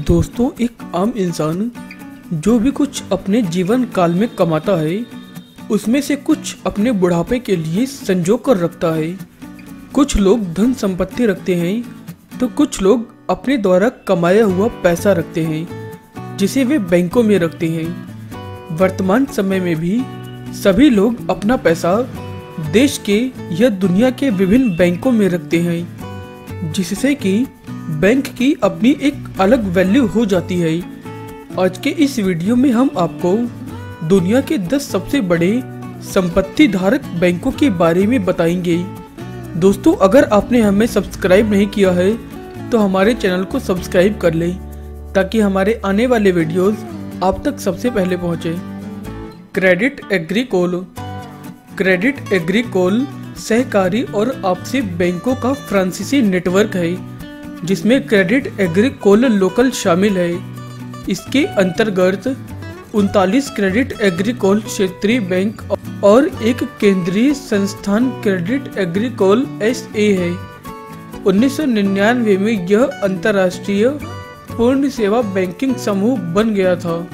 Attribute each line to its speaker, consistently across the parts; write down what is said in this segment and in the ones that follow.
Speaker 1: दोस्तों, एक आम इंसान जो भी कुछ अपने जीवन काल में कमाता है, उसमें से कुछ अपने बुढ़ापे के लिए संजो कर रखता है। कुछ लोग धन संपत्ति रखते हैं तो कुछ लोग अपने द्वारा कमाया हुआ पैसा रखते हैं, जिसे वे बैंकों में रखते हैं। वर्तमान समय में भी सभी लोग अपना पैसा देश के या दुनिया के विभिन्न बैंकों में रखते हैं, जिससे कि बैंक की अपनी एक अलग वैल्यू हो जाती है। आज के इस वीडियो में हम आपको दुनिया के 10 सबसे बड़े संपत्ति धारक बैंकों के बारे में बताएंगे। दोस्तों, अगर आपने हमें सब्सक्राइब नहीं किया है तो हमारे चैनल को सब्सक्राइब कर लें, ताकि हमारे आने वाले वीडियोस आप तक सबसे पहले पहुंचे। Credit Agricole. क्रेडिट एग्रीकोल सहकारी और आपसी बैंकों का फ्रांसीसी नेटवर्क है, जिसमें क्रेडिट एग्रीकोल लोकल शामिल है। इसके अंतर्गत 39 क्रेडिट एग्रीकोल क्षेत्रीय बैंक और एक केंद्रीय संस्थान क्रेडिट एग्रीकोल SA है। 1999 में यह अंतर्राष्ट्रीय पूर्ण सेवा बैंकिंग समूह बन गया था।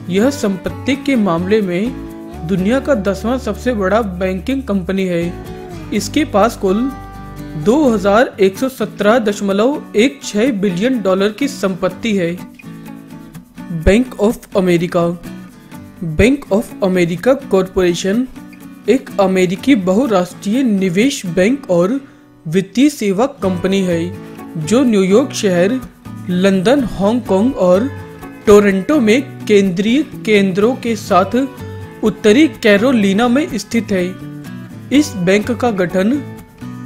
Speaker 1: यह संपत्ति के मामले में दुनिया का 10वां सबसे बड़ा बैंकिंग कंपनी है। इसके पास कुल 2117.16 बिलियन डॉलर की संपत्ति है। Bank of America. Bank of America corporation एक अमेरिकी बहुराष्ट्रीय निवेश बैंक और वित्तीय सेवा कंपनी है, जो न्यूयॉर्क शहर, लंदन, हांगकांग और टोरंटो में केंद्रीय केंद्रों के साथ उत्तरी कैरोलिना में स्थित है। इस बैंक का गठन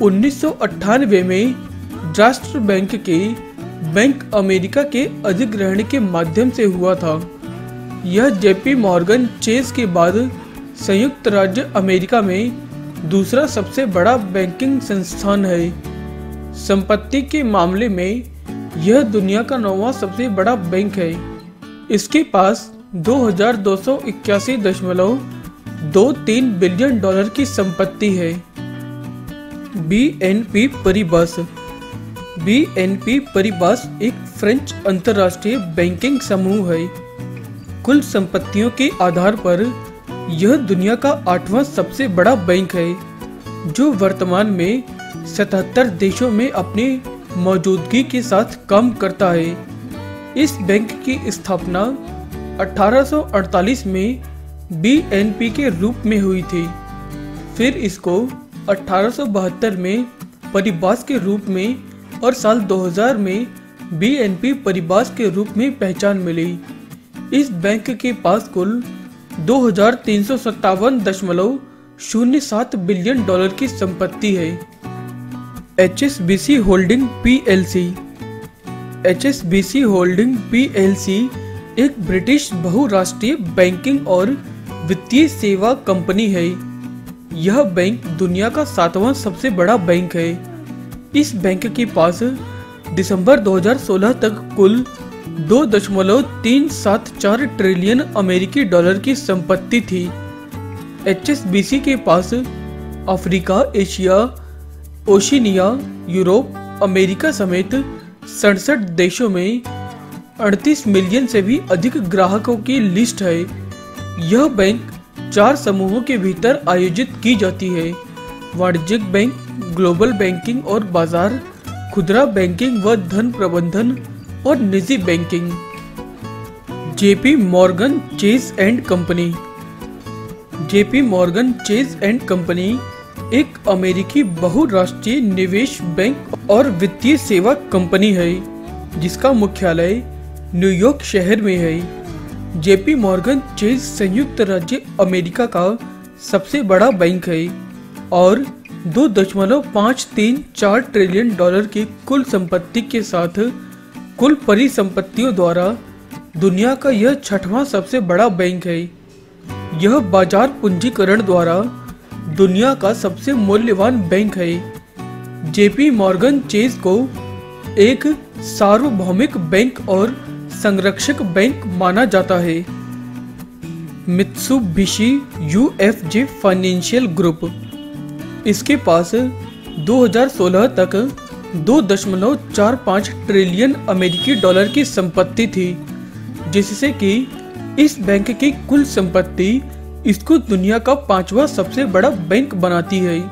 Speaker 1: 1998 में राष्ट्र बैंक के बैंक अमेरिका के अधिग्रहण के माध्यम से हुआ था। यह JP मॉर्गन चेस के बाद संयुक्त राज्य अमेरिका में दूसरा सबसे बड़ा बैंकिंग संस्थान है। संपत्ति के मामले में यह दुनिया का 9वां सबसे बड़ा बैंक है। इसके पास 2281.23 बिलियन डॉलर की संपत्ति है। BNP Paribas. BNP परिबास एक फ्रेंच अंतर्राष्ट्रीय बैंकिंग समूह है। कुल संपत्तियों के आधार पर यह दुनिया का 8वां सबसे बड़ा बैंक है, जो वर्तमान में 77 देशों में अपनी मौजूदगी के साथ काम करता है। इस बैंक की स्थापना 1848 में BNP के रूप में हुई थी। फिर इसको 1872 में परिबास के रूप में और साल 2000 में BNP परिबास के रूप में पहचान मिली। इस बैंक के पास कुल 2357.07 बिलियन डॉलर की संपत्ति है। HSBC holding PLC। HSBC holding PLC एक ब्रिटिश बहुराष्ट्रीय बैंकिंग और वित्तीय सेवा कंपनी है। यह बैंक दुनिया का 7वां सबसे बड़ा बैंक है। इस बैंक के पास दिसंबर 2016 तक कुल 2.374 ट्रिलियन अमेरिकी डॉलर की संपत्ति थी। HSBC के पास Africa, Asia, Oceania, Europe, America समेत 67 देशों में 38 मिलियन से भी अधिक ग्राहकों की लिस्ट है। यह बैंक 4 समूहों के भीतर आयोजित की जाती है: वाणिज्यिक बैंक, ग्लोबल बैंकिंग और बाजार, खुदरा बैंकिंग व धन प्रबंधन और निजी banking. JP Morgan Chase and company. JP Morgan Chase and company एक अमेरिकी बहुराष्ट्रीय निवेश बैंक और वित्तीय सेवा कंपनी है, जिसका मुख्यालय न्यूयॉर्क शहर में है। JP मॉर्गन चेस संयुक्त राज्य अमेरिका का सबसे बड़ा बैंक है और 2.534 ट्रिलियन डॉलर की कुल संपत्ति के साथ कुल परिसंपत्तियों द्वारा दुनिया का यह 6वां सबसे बड़ा बैंक है। यह बाजार पूंजीकरण द्वारा दुनिया का सबसे मूल्यवान बैंक है। JP मॉर्गन चेस को एक सार्वभौमिक बैंक और संरक्षक बैंक माना जाता है। Mitsubishi UFJ financial group. इसके पास 2016 तक $2.45 ट्रिलियन अमेरिकी डॉलर की संपत्ति थी, जिससे कि इस बैंक की कुल संपत्ति इसको दुनिया का 5वां सबसे बड़ा बैंक बनाती है।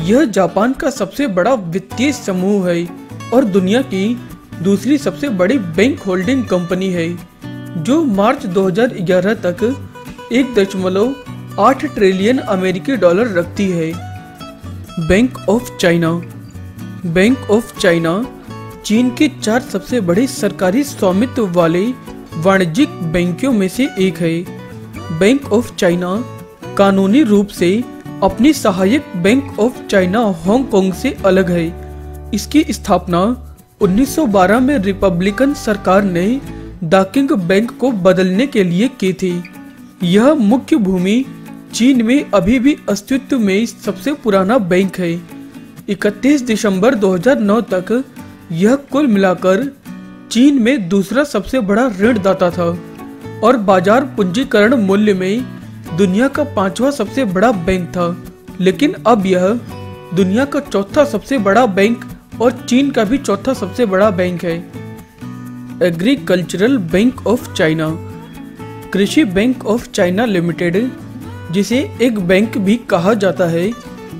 Speaker 1: यह जापान का सबसे बड़ा वित्तीय समूह है और दुनिया की दूसरी सबसे बड़ी बैंक होल्डिंग कंपनी है, जो मार्च 2011 तक 1.8 ट्रिलियन अमेरिकी डॉलर रखती है। Bank of China. Bank of China चीन के 4 सबसे बड़े सरकारी स्वामित्व वाले वाणिज्यिक बैंकों में से एक है। बैंक ऑफ चाइना कानूनी रूप से अपनी सहायक बैंक ऑफ चाइना हांगकांग से अलग है। इसकी स्थापना 1912 में रिपब्लिकन सरकार ने दाकिंग बैंक को बदलने के लिए की थी। यह मुख्य भूमि चीन में अभी भी अस्तित्व में सबसे पुराना बैंक है। 31 दिसंबर 2009 तक यह कुल मिलाकर चीन में दूसरा सबसे बड़ा ऋणदाता था और बाजार पूंजीकरण मूल्य में दुनिया का 5वां सबसे बड़ा बैंक था, लेकिन अब यह दुनिया का 4था सबसे बड़ा बैंक और चीन का भी 4था सबसे बड़ा बैंक है। Agricultural bank of China. कृषि बैंक ऑफ चाइना लिमिटेड, जिसे एक बैंक भी कहा जाता है,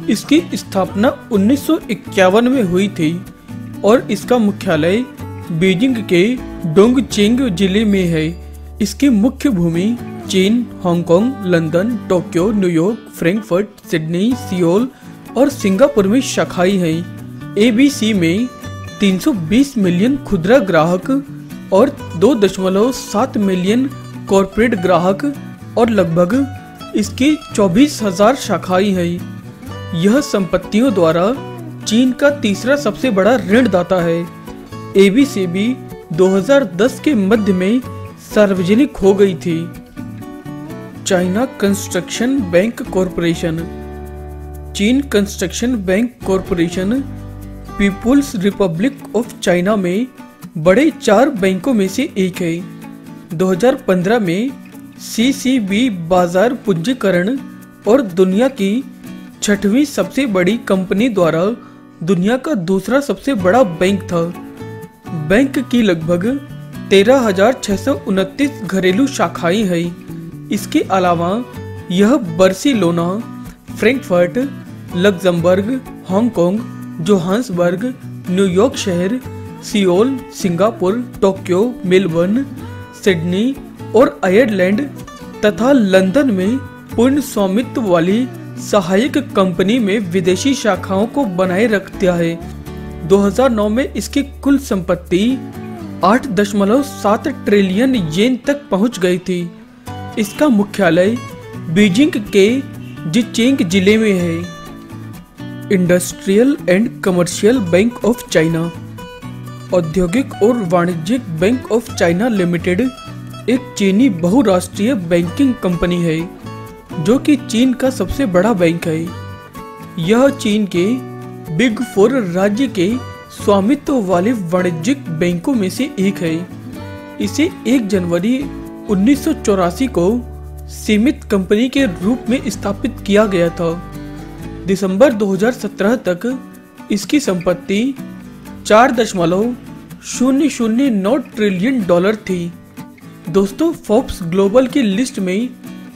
Speaker 1: इसकी स्थापना 1951 में हुई थी और इसका मुख्यालय बीजिंग के डोंगचेंग जिले में है। इसकी मुख्य भूमि चीन, Hong Kong, London, Tokyo, New York, Frankfurt, Sydney, Seoul और सिंगापुर में शाखाएं हैं। एबीसी में 320 मिलियन खुदरा ग्राहक और 2.7 मिलियन कॉर्पोरेट ग्राहक और लगभग इसकी 24,000 शाखाएं हैं। यह संपत्तियों द्वारा चीन का तीसरा सबसे बड़ा ऋणदाता है। एबीसी भी 2010 के मध्य में सार्वजनिक हो गई थी। China construction bank corporation. चीन construction bank corporation people's republic of China में बड़े 4 बैंकों में से एक है। 2015 में सीसीबी बाजार पूंजीकरण और दुनिया की 6वीं सबसे बड़ी कंपनी द्वारा दुनिया का दूसरा सबसे बड़ा बैंक था। बैंक की लगभग 13,629 घरेलू शाखाएं हैं। इसके अलावा यह Barcelona, Frankfurt, Luxembourg, Hong Kong, Johannesburg, New York शहर, Seoul, Singapore, Tokyo, Melbourne, Sydney और आयरलैंड तथा लंदन में पूर्ण स्वामित्व वाली सहायक कंपनी में विदेशी शाखाओं को बनाए रखता है। 2009 में इसकी कुल संपत्ति 8.7 ट्रिलियन येन तक पहुंच गई थी। इसका मुख्यालय बीजिंग के जिचेंग जिले में है। Industrial and commercial bank of China. औद्योगिक और वाणिज्यिक बैंक ऑफ चाइना लिमिटेड एक चीनी बहुराष्ट्रीय बैंकिंग कंपनी है, जो कि चीन का सबसे बड़ा बैंक है। यह चीन के बिग 4 राज्य के स्वामित्व वाले वाणिज्यिक बैंकों में से एक है। इसे 1 जनवरी 1984 को सीमित कंपनी के रूप में स्थापित किया गया था। दिसंबर 2017 तक इसकी संपत्ति $4.009 ट्रिलियन थी। दोस्तों, फोर्ब्स ग्लोबल की लिस्ट में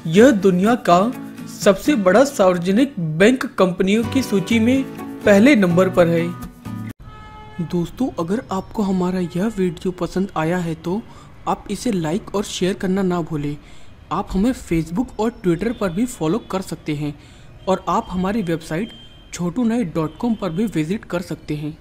Speaker 1: यह दुनिया का सबसे बड़ा सार्वजनिक बैंक कंपनियों की सूची में पहले नंबर पर है। दोस्तों, अगर आपको हमारा यह वीडियो पसंद आया है तो आप इसे लाइक और शेयर करना ना भूलें। आप हमें फेसबुक और ट्विटर पर भी फॉलो कर सकते हैं और आप हमारी वेबसाइट chotunai.com पर भी विजिट कर सकते हैं।